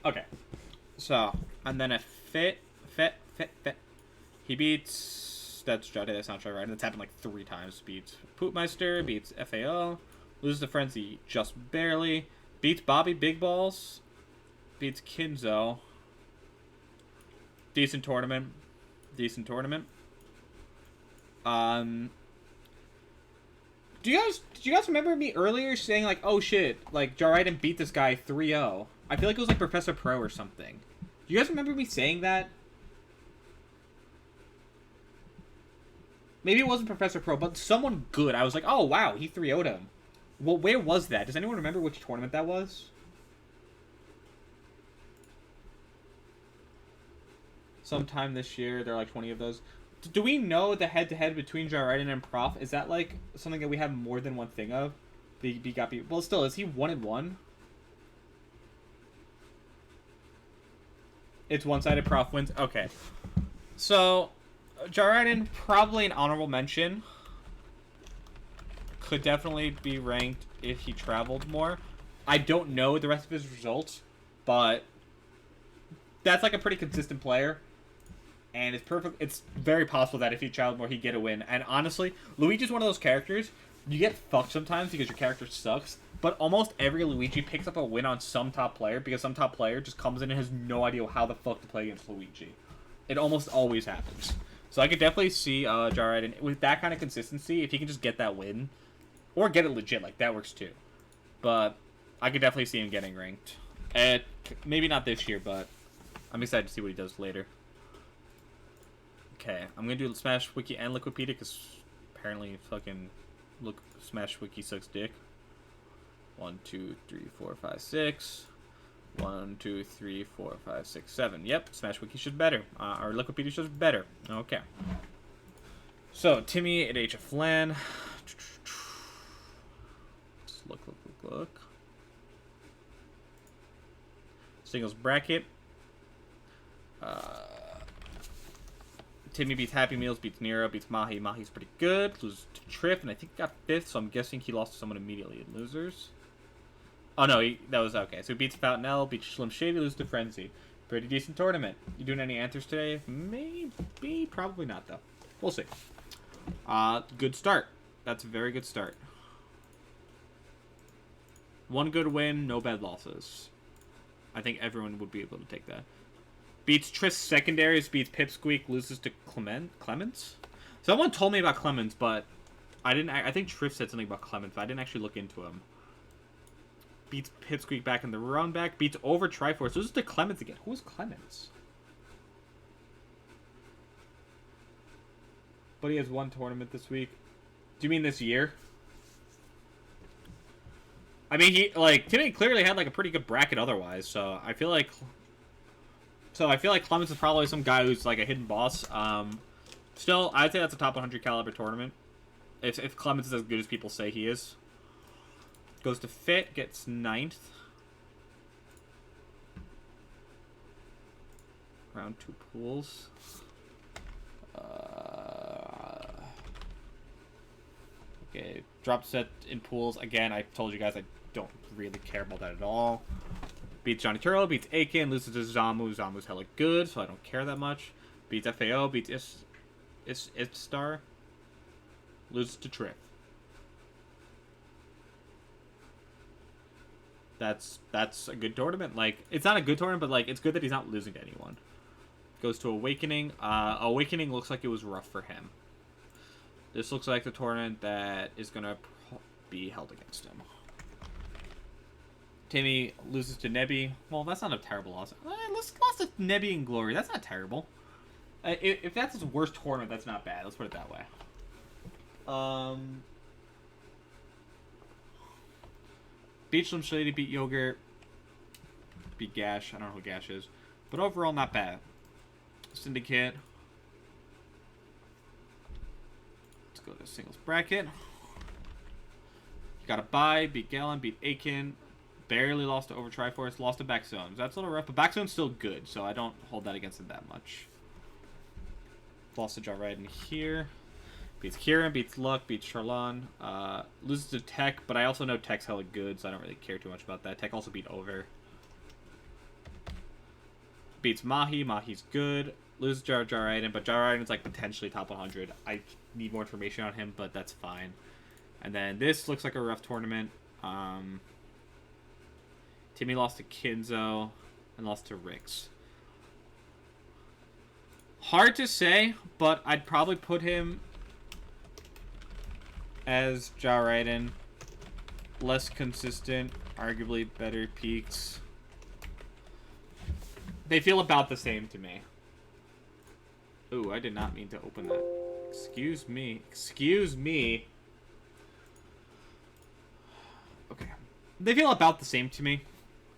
Okay. So, and then a fit. He beats... That's not right. That's happened like 3 times. Beats Poopmeister, beats FAO, loses to Frenzy just barely, beats Bobby Big Balls, beats Kinzo. Decent tournament. Did you guys remember me earlier saying like, oh shit, like Jariden beat this guy 3-0? I feel like it was like Professor Pro or something. Do you guys remember me saying that? Maybe it wasn't Professor Pro, but someone good. I was like, oh wow, he 3-0'd him. Well, where was that? Does anyone remember which tournament that was? Sometime this year, there are like 20 of those. Do we know the head-to-head between Jariden and Prof? Is that like something that we have more than one thing of? Well, still, is he 1-1? It's one-sided. Prof wins. Okay. So, Jariden, probably an honorable mention. Could definitely be ranked if he traveled more. I don't know the rest of his results, but that's like a pretty consistent player. And it's perfect. It's very possible that if he traveled more, he'd get a win. And honestly, Luigi's one of those characters, you get fucked sometimes because your character sucks, but almost every Luigi picks up a win on some top player because some top player just comes in and has no idea how the fuck to play against Luigi. It almost always happens. So I could definitely see Jariden with that kind of consistency, if he can just get that win, or get it legit, like that works too. But I could definitely see him getting ranked. Maybe not this year, but I'm excited to see what he does later. Okay, I'm gonna do Smash Wiki and Liquipedia because apparently fucking Smash Wiki sucks dick. 1, 2, 3, 4, 5, 6. 1, 2, 3, 4, 5, 6, 7. Yep, Smash Wiki should be better. Or Liquipedia should be better. Okay. So Timmy at HF LAN. Let's look. Singles bracket. Timmy beats Happy Meals, beats Nero, beats Mahi. Mahi's pretty good. Loses to Triff, and I think he got 5th, so I'm guessing he lost to someone immediately in losers. Oh no, that was okay. So he beats Fountainelle, beats Slim Shady, loses to Frenzy. Pretty decent tournament. You doing any answers today? Maybe, probably not though. We'll see. Good start. That's a very good start. 1 good win, no bad losses. I think everyone would be able to take that. Beats Triss secondaries, beats Pipsqueak, loses to Clemens. Someone told me about Clemens, but I didn't. I think Triff said something about Clemens, but I didn't actually look into him. Beats Pipsqueak back in the run back. Beats over Triforce. Loses to Clemens again. Who is Clemens? But he has 1 tournament this week. Do you mean this year? I mean, Timmy clearly had like a pretty good bracket otherwise, so I feel like Clemens is probably some guy who's like a hidden boss. Still, I'd say that's a top 100 caliber tournament. If Clemens is as good as people say he is. Goes to Fit, gets 9th. Round 2 pools. Okay, drop set in pools. Again, I told you guys I don't really care about that at all. Beats Johnny Turtle, beats Aiken, loses to Zamu. Zamu's hella good, so I don't care that much. Beats FAO, beats Star. Loses to Triff. That's a good tournament. Like, it's not a good tournament, but like it's good that he's not losing to anyone. Goes to Awakening. Awakening looks like it was rough for him. This looks like the tournament that is gonna be held against him. Timmy loses to Nebby. Well, that's not a terrible loss. Lost to Nebby and Glory. That's not terrible. If that's his worst tournament, that's not bad. Let's put it that way. Beat Slim Shady, beat Yogurt, beat Gash. I don't know who Gash is. But overall, not bad. Syndicate. Let's go to singles bracket. Got a bye, beat Galen, beat Aiken. Barely lost to Over Triforce, lost to Backzones. That's a little rough, but Backzone's still good, so I don't hold that against him that much. Lost to Jarriden here. Beats Kieran, beats Luck, beats Charlon. Loses to Tech, but I also know Tech's hella good, so I don't really care too much about that. Tech also beat Over. Beats Mahi, Mahi's good. Loses to Jarriden, but Jarriden's like potentially top 100. I need more information on him, but that's fine. And then this looks like a rough tournament. Timmy lost to Kinzo and lost to Rix. Hard to say, but I'd probably put him as Jarriden. Less consistent, arguably better peaks. They feel about the same to me. Ooh, I did not mean to open that. Excuse me. Excuse me. Okay. They feel about the same to me.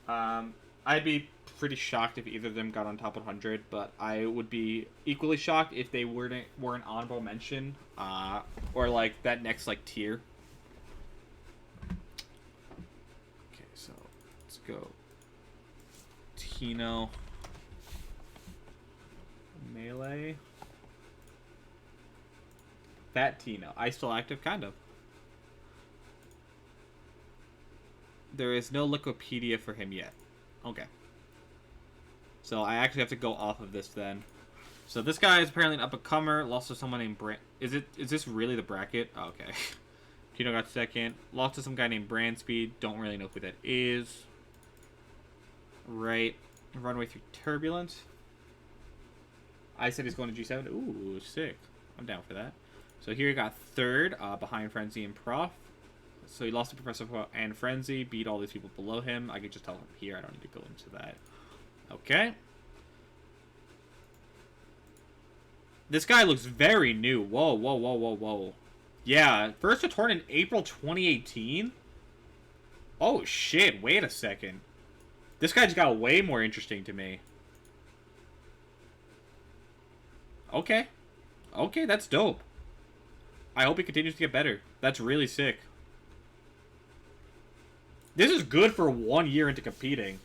I'd be pretty shocked if either of them got on top 100, but I would be equally shocked if they were an honorable mention, or like that next like tier. Okay, so let's go. Tino. Melee. That Tino. Ice still active? Kind of. There is no Wikipedia for him yet. Okay. So I actually have to go off of this then. So this guy is apparently an up-and-comer. Lost to someone named Brand... Is this really the bracket? Oh, okay. Tino got second. Lost to some guy named Brandspeed. Don't really know who that is. Right. Runway through Turbulence. I said he's going to G7. Ooh, sick. I'm down for that. So here he got third, behind Frenzy and Prof. So he lost to Professor Pro and Frenzy, beat all these people below him. I could just tell him here. I don't need to go into that. Okay. This guy looks very new. Whoa, whoa, whoa, whoa, whoa. Yeah, first return in April 2018? Oh, shit. Wait a second. This guy just got way more interesting to me. Okay. Okay, that's dope. I hope he continues to get better. That's really sick. This is good for 1 year into competing.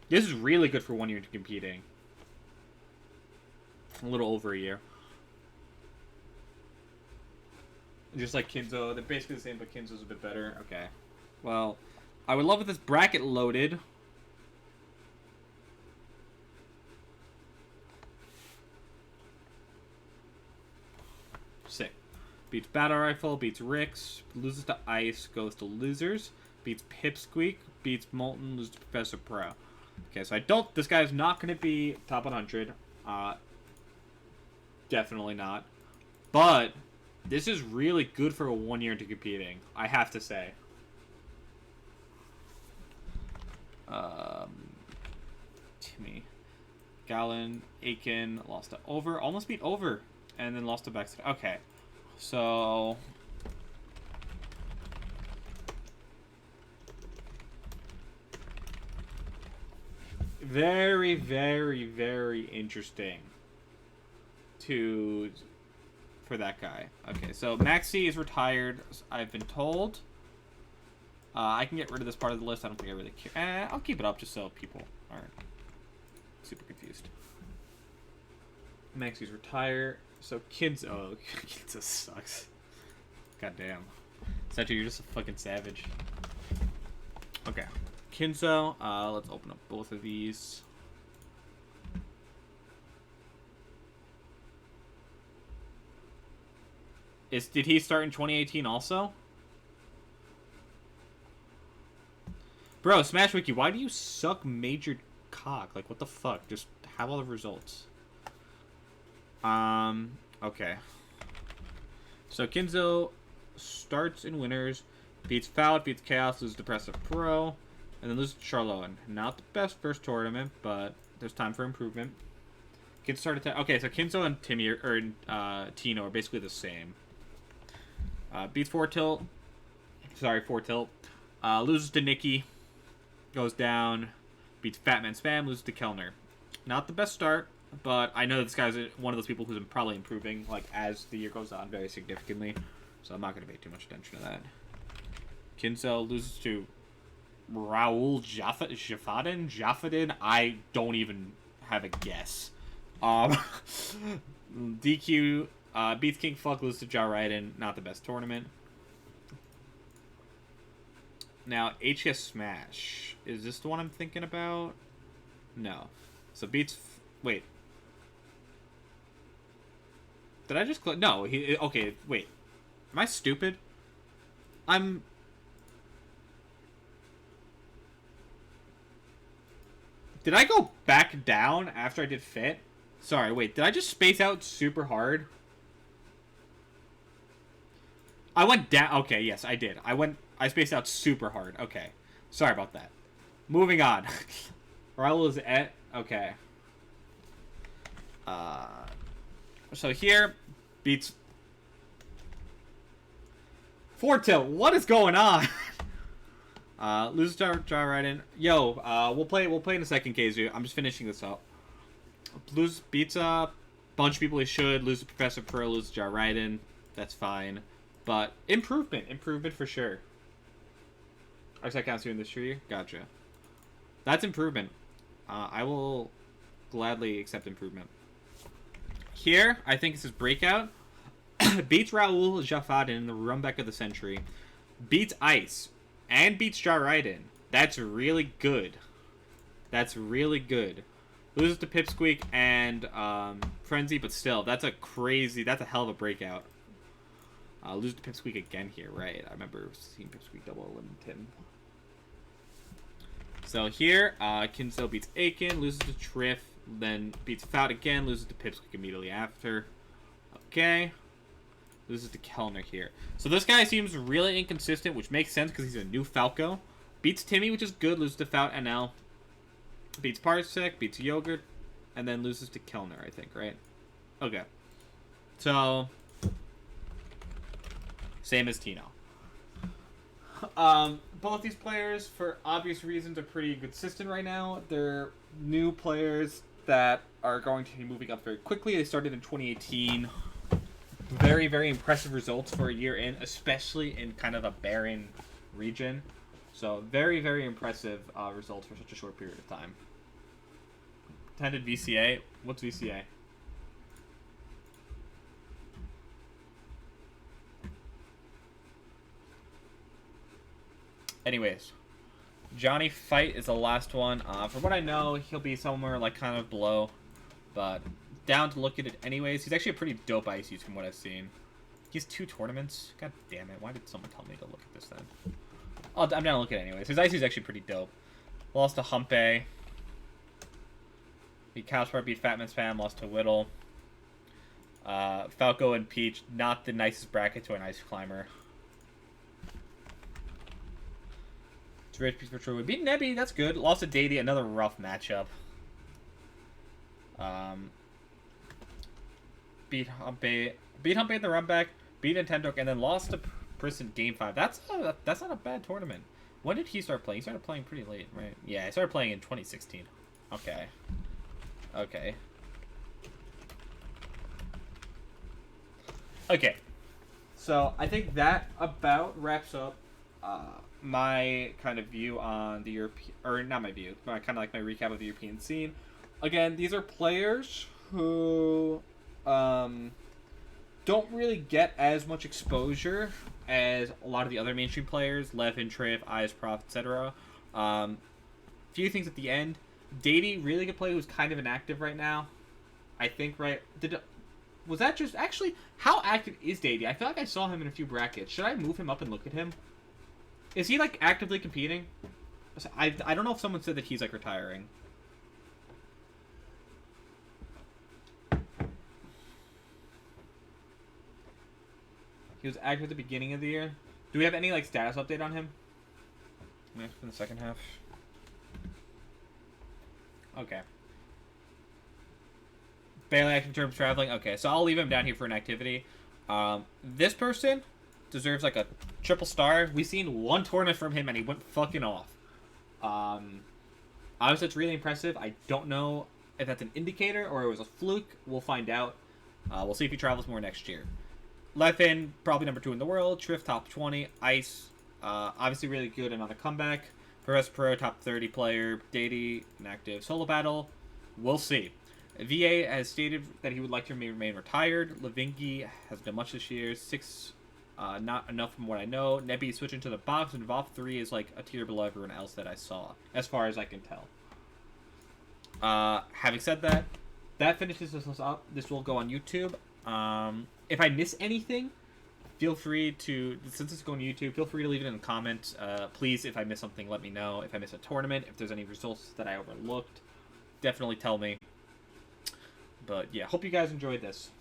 This is really good for 1 year into competing. A little over a year. Just like Kinzo. They're basically the same, but Kinzo's a bit better. Okay. Well, I would love if this bracket loaded. Sick. Beats Battle Rifle, beats Rix, loses to Ice, goes to Losers, beats Pipsqueak, beats Molten, loses to Professor Pro. Okay, so this guy is not going to be top 100. Definitely not. But this is really good for a 1 year into competing, I have to say. Timmy. Galen, Aiken, lost to Over, almost beat Over, and then lost to Baxter. Okay. So very, very, very interesting for that guy. Okay, so Maxi is retired, I've been told. I can get rid of this part of the list. I don't think I really care. I'll keep it up just so people aren't super confused. Maxi's retired. So Kinzo, Kinzo sucks. God damn. Secchi, you're just a fucking savage. Okay. Kinzo, let's open up both of these. Did he start in 2018 also? Bro, Smash Wiki, why do you suck major cock? Like, what the fuck? Just have all the results. Okay. So Kinzo starts in winners, beats Foul, beats Chaos, loses to Depressive Pro, and then loses to Charlotte. Not the best first tournament, but there's time for improvement. Kinzo started okay, so Kinzo and Timmy Tino are basically the same. Beats Four Tilt. Loses to Nikki. Goes down. Beats Fatman Spam. Loses to Kellner. Not the best start, but I know this guy's one of those people who's probably improving, like, as the year goes on very significantly. So I'm not going to pay too much attention to that. Kinzo loses to Raul Jaffadin. I don't even have a guess. DQ beats King Fuck, loses to Ja Raiden. Not the best tournament. Now, HS Smash. Is this the one I'm thinking about? No. So beats... Wait. Did I just... No. Okay, wait. Am I stupid? Did I go back down after I did Fit? Sorry, wait. Did I just space out super hard? I went down... Okay, yes, I did. I spaced out super hard. Okay. Sorry about that. Moving on. Raul is at... Okay. So here, beats... Fortilt, what is going on? Loses to Ja Raiden. Yo, we'll play in a second, KZU. I'm just finishing this up. Beats a bunch of people he should. Loses to Professor Pro, loses to Ja Raiden. That's fine. But improvement for sure. Actually, I can't see in this tree. Gotcha. That's improvement. I will gladly accept improvement. Here, I think this is breakout. Beats Raul Jaffadin in the Rumbeck of the Century. Beats Ice. And beats Ja Raiden. That's really good. That's really good. Loses to Pipsqueak and Frenzy, but still, that's a hell of a breakout. Loses to Pipsqueak again here, right? I remember seeing Pipsqueak double eliminate him. So here, Kinzo beats Aiken, loses to Triff, then beats Fout again, loses to Pipsqueak immediately after. Okay. Loses to Kellner here. So this guy seems really inconsistent, which makes sense because he's a new Falco. Beats Timmy, which is good, loses to Fout NL. Beats Parsec, beats Yogurt, and then loses to Kellner, I think, right? Okay. So, same as Tino. Both these players, for obvious reasons, are pretty consistent right now. They're new players that are going to be moving up very quickly. They started in 2018. Very, very impressive results for a year in, especially in kind of a barren region. So, very, very impressive results for such a short period of time. Attended VCA. What's VCA? Anyways, Johnny Fight is the last one. From what I know, he'll be somewhere like kind of below, but down to look at it anyways. He's actually a pretty dope ice use from what I've seen. He has 2 tournaments. God damn it! Why did someone tell me to look at this then? I'm down to look at it anyways. His ice use is actually pretty dope. Lost to Humpe. Beat Cowspar, beat Fatman Spam, lost to Whittle. Falco and Peach, not the nicest bracket to an ice climber. Rich piece for true. Beat Nebby, that's good. Lost to Dady, another rough matchup. Beat Humpy in the run-back, beat Nintendo, and then lost to Prison Game 5. That's not a bad tournament. When did he start playing? He started playing pretty late, right? Yeah, he started playing in 2016. Okay. Okay. Okay. So, I think that about wraps up my kind of view on the European, or not my view, but kind of like my recap of the European scene. Again, these are players who don't really get as much exposure as a lot of the other mainstream players, Levin, Triff, Eyes, Prof, etc. Few things at the end. Dady, really good player who's kind of inactive right now. I think, right? Was that just... Actually, how active is Dady? I feel like I saw him in a few brackets. Should I move him up and look at him? Is he, like, actively competing? I don't know if someone said that he's, like, retiring. He was active at the beginning of the year. Do we have any, like, status update on him? Yeah, in the second half. Okay. Barely active in terms of traveling. Okay, so I'll leave him down here for an activity. This person deserves like a triple star. We've seen one tournament from him and he went fucking off. Obviously, it's really impressive. I don't know if that's an indicator or it was a fluke. We'll find out. We'll see if he travels more next year. Lefin, probably number 2 in the world. Triff, top 20. Ice, Obviously really good and on a comeback. Perez Pro, top 30 player. Dady, an active solo battle. We'll see. VA has stated that he would like to remain retired. Lavingi has done much this year. 6, not enough from what I know. Nebby switching to the box, and Vov 3 is like a tier below everyone else that I saw, as far as I can tell. Having said that, that finishes this up. This will go on YouTube. If I miss anything, feel free to, since it's going to YouTube, feel free to leave it in the comments. Please, if I miss something, let me know. If I miss a tournament, if there's any results that I overlooked, definitely tell me. But yeah, hope you guys enjoyed this.